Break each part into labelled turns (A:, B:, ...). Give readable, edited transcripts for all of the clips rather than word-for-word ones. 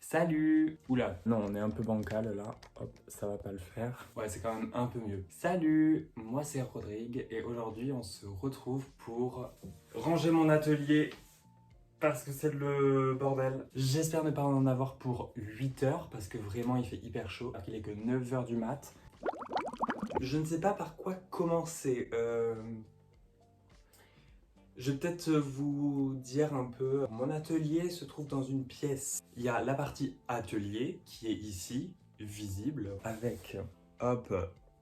A: Salut! Oula, non, on est un peu bancal là. Hop, ça va pas le faire. Ouais, c'est quand même un peu mieux. Salut! Moi c'est Rodrigue et aujourd'hui on se retrouve pour ranger mon atelier parce que c'est le bordel. J'espère ne pas en avoir pour 8 heures parce que vraiment il fait hyper chaud. Alors qu'il est que 9 heures du mat. Je ne sais pas par quoi commencer. Je vais peut-être vous dire un peu. Mon atelier se trouve dans une pièce. Il y a la partie atelier qui est ici, visible, avec hop,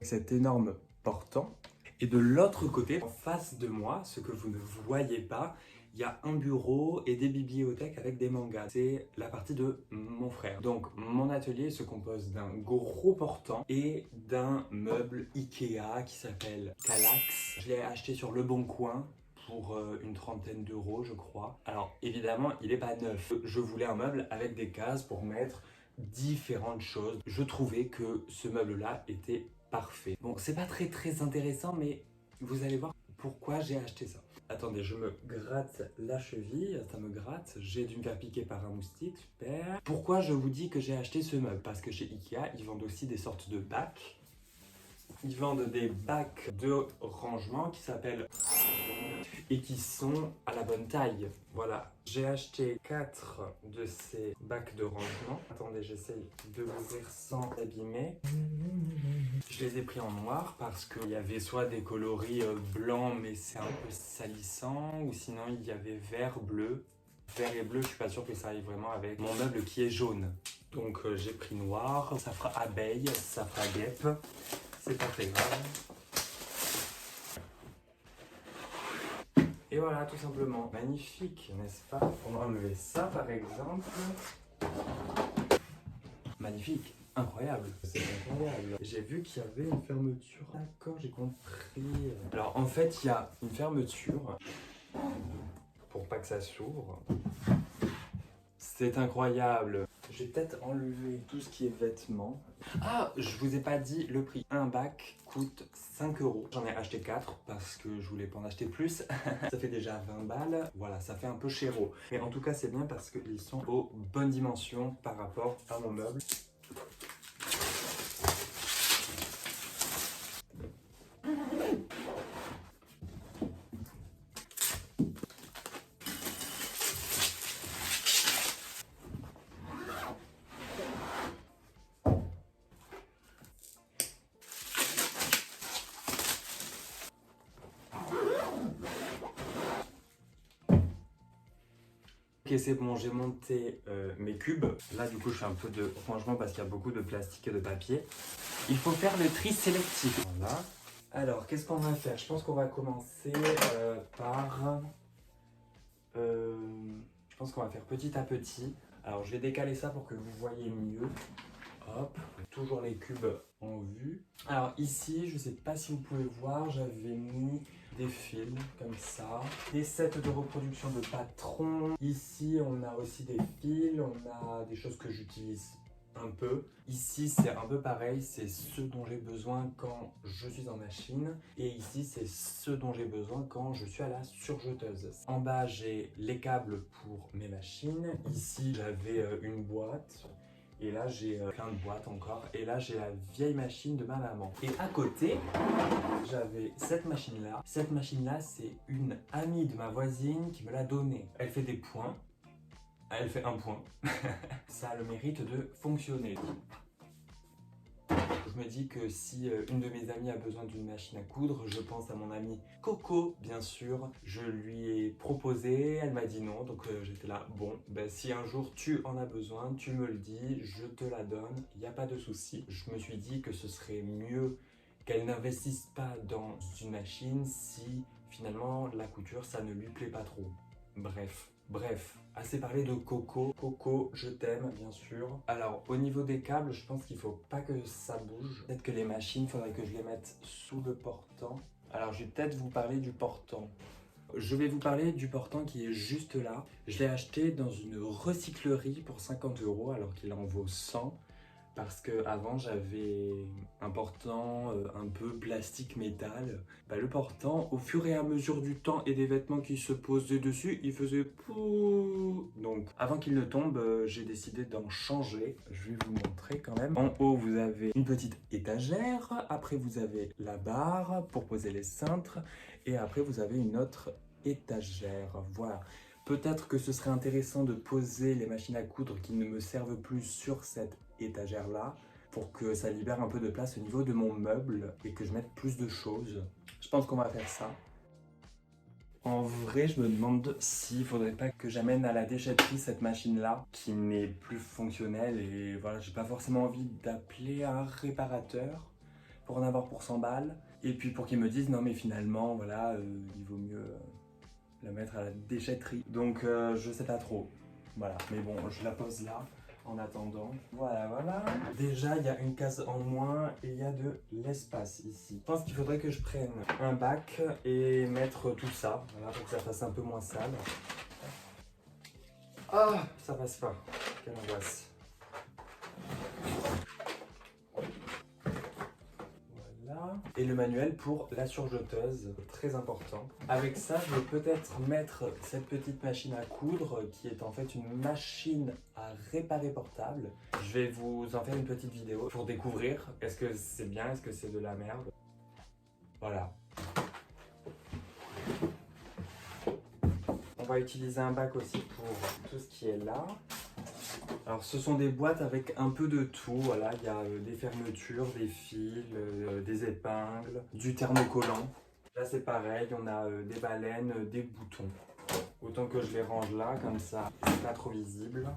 A: cet énorme portant. Et de l'autre côté, en face de moi, ce que vous ne voyez pas, il y a un bureau et des bibliothèques avec des mangas. C'est la partie de mon frère. Donc mon atelier se compose d'un gros portant et d'un meuble Ikea qui s'appelle Kallax. Je l'ai acheté sur Le Bon Coin pour une trentaine d'euros je crois. Alors évidemment il n'est pas neuf. Je voulais un meuble avec des cases pour mettre différentes choses. Je trouvais que ce meuble là était parfait. Bon, c'est pas très intéressant mais vous allez voir pourquoi j'ai acheté ça. Attendez, je me gratte la cheville, ça me gratte, j'ai dû me faire piquer par un moustique, super. Pourquoi je vous dis que j'ai acheté ce meuble? Parce que chez Ikea, ils vendent aussi des sortes de bacs. Ils vendent des bacs de rangement qui s'appellent et qui sont à la bonne taille. Voilà, j'ai acheté 4 de ces bacs de rangement. Attendez, j'essaye de l'ouvrir sans abîmer. Je les ai pris en noir parce qu'il y avait soit des coloris blancs mais c'est un peu salissant, ou sinon il y avait vert, bleu. Vert et bleu, je suis pas sûr que ça aille vraiment avec mon meuble qui est jaune. Donc j'ai pris noir, ça fera abeille, ça fera guêpe. C'est pas très grave. Et voilà, tout simplement. Magnifique, n'est-ce pas? On va enlever ça par exemple. Magnifique, incroyable, c'est incroyable. J'ai vu qu'il y avait une fermeture. D'accord, j'ai compris. Alors en fait, il y a une fermeture pour pas que ça s'ouvre. C'est incroyable. Je vais peut-être enlever tout ce qui est vêtements. Ah, je vous ai pas dit le prix. Un bac coûte 5 euros. J'en ai acheté 4 parce que je voulais pas en acheter plus. Ça fait déjà 20 balles. Voilà, ça fait un peu chéro. Mais en tout cas, c'est bien parce qu'ils sont aux bonnes dimensions par rapport à mon meuble. Ok, c'est bon, j'ai monté mes cubes. Là, du coup, je fais un peu de rangement parce qu'il y a beaucoup de plastique et de papier. Il faut faire le tri sélectif. Voilà. Alors, qu'est-ce qu'on va faire? Je pense qu'on va commencer par... je pense qu'on va faire petit à petit. Alors, je vais décaler ça pour que vous voyez mieux. Hop, toujours les cubes en vue. Alors ici, je ne sais pas si vous pouvez voir, j'avais mis des fils comme ça, des sets de reproduction de patrons. Ici, on a aussi des fils, on a des choses que j'utilise un peu. Ici, c'est un peu pareil, c'est ce dont j'ai besoin quand je suis en machine. Et ici, c'est ce dont j'ai besoin quand je suis à la surjeteuse. En bas, j'ai les câbles pour mes machines. Ici, j'avais une boîte. Et là, j'ai plein de boîtes encore. Et là, j'ai la vieille machine de ma maman. Et à côté, j'avais cette machine-là. Cette machine-là, c'est une amie de ma voisine qui me l'a donnée. Elle fait des points. Elle fait un point. Ça a le mérite de fonctionner. Je me dis que si une de mes amies a besoin d'une machine à coudre, je pense à mon amie Coco, bien sûr. Je lui ai proposé, elle m'a dit non, donc j'étais là, bon, ben, si un jour tu en as besoin, tu me le dis, je te la donne, il n'y a pas de souci. Je me suis dit que ce serait mieux qu'elle n'investisse pas dans une machine si finalement la couture, ça ne lui plaît pas trop. Bref, assez parlé de Coco. Coco, je t'aime, bien sûr. Alors, au niveau des câbles, je pense qu'il faut pas que ça bouge. Peut-être que les machines, il faudrait que je les mette sous le portant. Alors, je vais peut-être vous parler du portant. Je vais vous parler du portant qui est juste là. Je l'ai acheté dans une recyclerie pour 50 euros alors qu'il en vaut 100. parce que avant j'avais un portant un peu plastique métal. Le portant, au fur et à mesure du temps et des vêtements qui se posaient dessus, il faisait pouh. Donc avant qu'il ne tombe, j'ai décidé d'en changer. Je vais vous montrer quand même. En haut, vous avez une petite étagère. Après, vous avez la barre pour poser les cintres. Et après, vous avez une autre étagère. Voilà. Peut-être que ce serait intéressant de poser les machines à coudre qui ne me servent plus sur cette étagère-là pour que ça libère un peu de place au niveau de mon meuble et que je mette plus de choses. Je pense qu'on va faire ça. En vrai, je me demande s'il faudrait pas que j'amène à la déchetterie cette machine-là qui n'est plus fonctionnelle et voilà, j'ai pas forcément envie d'appeler un réparateur pour en avoir pour 100 balles et puis pour qu'ils me disent non mais finalement voilà, il vaut mieux la mettre à la déchetterie. Donc je sais pas trop. Voilà, mais bon, je la pose là en attendant. Voilà, voilà. Déjà, il y a une case en moins et il y a de l'espace ici. Je pense qu'il faudrait que je prenne un bac et mettre tout ça, voilà, pour que ça fasse un peu moins sale. Ah, ça passe pas. Quelle angoisse. Et le manuel pour la surjeteuse, très important. Avec ça, je vais peut-être mettre cette petite machine à coudre qui est en fait une machine à réparer portable. Je vais vous en faire une petite vidéo pour découvrir est-ce que c'est bien, est-ce que c'est de la merde. Voilà. On va utiliser un bac aussi pour tout ce qui est là. Alors ce sont des boîtes avec un peu de tout, voilà, il y a des fermetures, des fils, des épingles, du thermocollant. Là c'est pareil, on a des baleines, des boutons. Autant que je les range là, comme ça, c'est pas trop visible.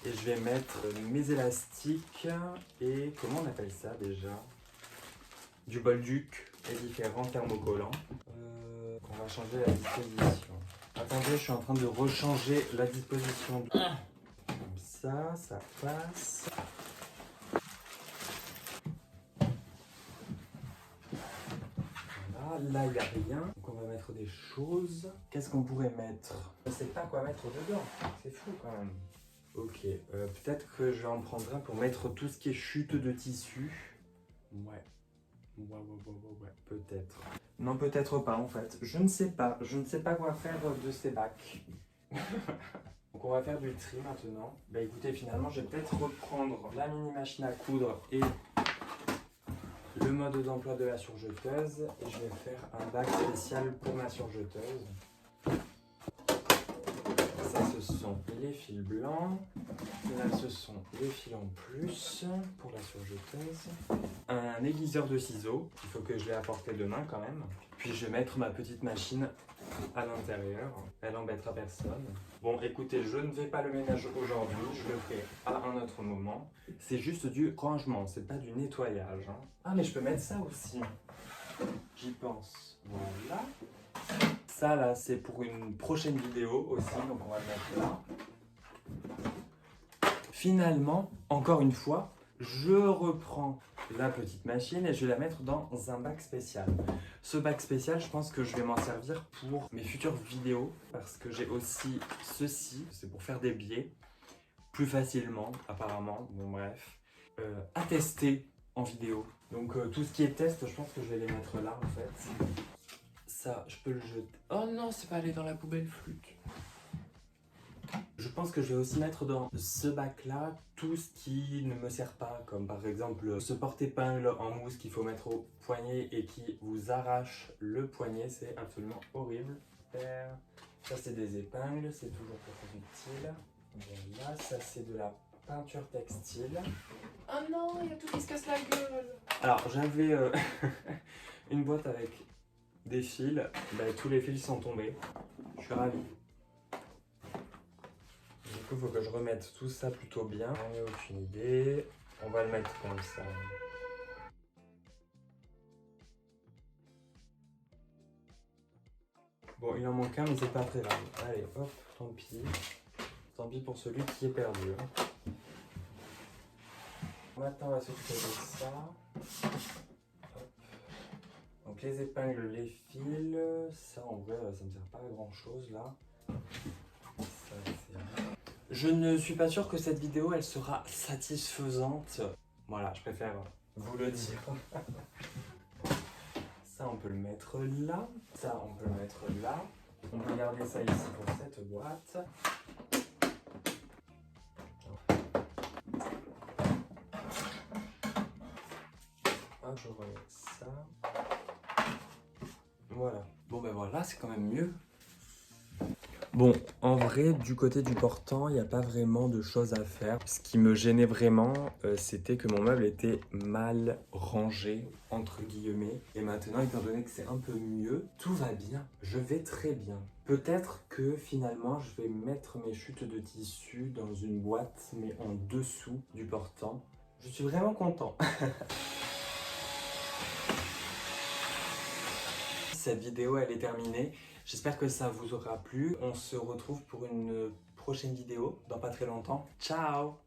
A: Et je vais mettre mes élastiques et comment on appelle ça déjà? Du bolduc et différents thermocollants. On va changer la disposition. Attendez, je suis en train de rechanger la disposition. Comme ça, ça passe. Voilà, là il n'y a rien. Donc on va mettre des choses. Qu'est-ce qu'on pourrait mettre? Je ne sais pas quoi mettre dedans. C'est fou quand même. Ok, peut-être que je vais en prendre un pour mettre tout ce qui est chute de tissu. Ouais. Ouais, peut-être. Non, peut-être pas en fait. Je ne sais pas. Je ne sais pas quoi faire de ces bacs. Donc on va faire du tri maintenant. Bah écoutez, finalement, je vais peut-être reprendre la mini machine à coudre et le mode d'emploi de la surjeteuse. Et je vais faire un bac spécial pour ma surjeteuse. Ça, ce sont les fils blancs. Là, ce sont les fils en plus pour la surjeteuse. Un aiguiseur de ciseaux, il faut que je l'ai apporté demain quand même. Puis je vais mettre ma petite machine à l'intérieur, elle embêtera personne. Bon écoutez, je ne vais pas le ménage aujourd'hui, je le ferai à un autre moment. C'est juste du rangement, c'est pas du nettoyage. Hein. Ah mais je peux mettre ça aussi, j'y pense. Voilà. Ça là c'est pour une prochaine vidéo aussi, donc on va le mettre là. Finalement, encore une fois, je reprends la petite machine et je vais la mettre dans un bac spécial. Ce bac spécial, je pense que je vais m'en servir pour mes futures vidéos parce que j'ai aussi ceci, c'est pour faire des biais plus facilement apparemment, bon bref, à tester en vidéo. Donc tout ce qui est test, je pense que je vais les mettre là en fait. Ça, je peux le jeter. Oh non, c'est pas allé dans la poubelle flûte. Je pense que je vais aussi mettre dans ce bac-là tout ce qui ne me sert pas, comme par exemple ce porte-épingle en mousse qu'il faut mettre au poignet et qui vous arrache le poignet, c'est absolument horrible. Ça c'est des épingles, c'est toujours très utile. Voilà, ça c'est de la peinture textile.
B: Oh non, il y a tout qui se casse la gueule.
A: Alors j'avais une boîte avec des fils, tous les fils sont tombés, je suis ravi. Du coup, il faut que je remette tout ça plutôt bien. J'en ai aucune idée. On va le mettre comme ça. Bon, il en manque un, mais c'est pas très grave. Allez, hop, tant pis. Tant pis pour celui qui est perdu. Maintenant, on va s'occuper de ça. Hop. Donc, les épingles, les fils. Ça, en vrai, ça me sert pas à grand chose là. Ça, c'est... Je ne suis pas sûr que cette vidéo, elle sera satisfaisante. Voilà, je préfère vous le dire. Ça, on peut le mettre là. Ça, on peut le mettre là. On peut garder ça ici pour cette boîte. Hop, je remets ça. Voilà. Bon ben voilà, c'est quand même mieux. Bon, en vrai, du côté du portant, il n'y a pas vraiment de choses à faire. Ce qui me gênait vraiment, c'était que mon meuble était mal rangé, entre guillemets. Et maintenant, étant donné que c'est un peu mieux, tout va bien. Je vais très bien. Peut-être que finalement, je vais mettre mes chutes de tissu dans une boîte, mais en dessous du portant. Je suis vraiment content. Cette vidéo, elle est terminée. J'espère que ça vous aura plu. On se retrouve pour une prochaine vidéo dans pas très longtemps. Ciao!